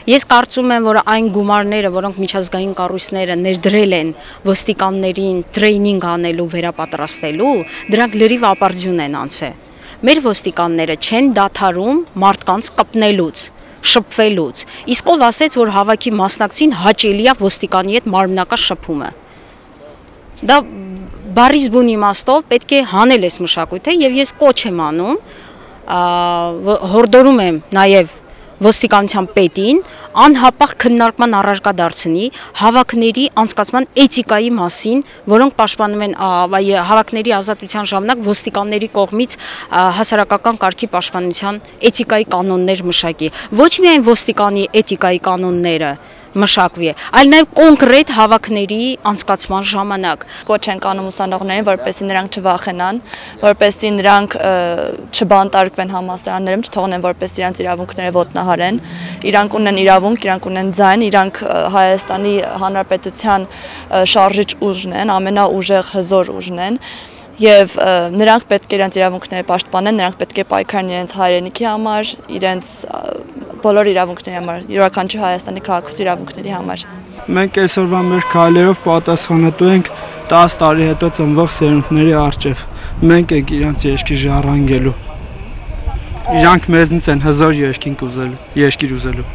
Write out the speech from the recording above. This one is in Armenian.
Ես կարծում եմ, որ այն գումարները, որոնք միջազգային կառույցները ներդրել են ոստիկաններին տրեյնինգ անելու, վերապատրաստելու, դրանք լրիվ ապարդյուն են անցել։ Մեր ոստիկանները չեն դադարում մարդկանց կպնելուց, շփվելուց։ Իսկ ով ասեց, որ հավաքի մասնակցին հաճելի է ոստիկանի հետ մարմնակա շփումը։ Դա բառից բուն իմաստով պետք է հանել այս մշակույթը եւ ես կոչ եմ անում, հորդորում եմ նաեւ ոստիկանության պետին անհապաղ քննարկման առարկա դարձնի հավաքների անցկացման էթիկայի մասին, որոնք պաշտպանում են հավաքների ազատության ժամանակ ոստիկանների կողմից հասարակական կարգի պաշտպանության էթիկայի կանոններ մշակի։ Ոչ միայն ոստիկանի էթիկայի կանոնները մշակվի, այլ նաև կոնկրետ հավաքների անցկացման ժամանակ։ Կոչ ենք անում ուսանողներին, որպեսզի նրանք չվախենան, որպեսզի նրանք չբանտարկվեն համալսարաններում, չթողնեն, որպես իրենց իրավունքները ոտնահարեն։ Իրանք ունեն իրավունք, իրանք ունեն ձայն, իրանք Հայաստանի Հանրապետության շարժիչ ուժն են, ամենաուժեղ հզոր ուժն են։ Եվ նրանք պետք է իրենց իրավունքները պաշտպանեն, նրանք պետք է պայքարեն իրենց հայրենիքի համար, իրենց բոլոր իրավունքների համար, յուրաքանչյուր Հայաստանի քաղաքացու իրավունքների համար։ Մենք այսօրվա մեր քայլերով պատասխանատու ենք 10 տարի հետո ծնվող սերունդների առջև։ Մենք ենք իրենց երկիր ժառանգելու։ Իրանք մեզնից են հզոր երկիր ուզելու։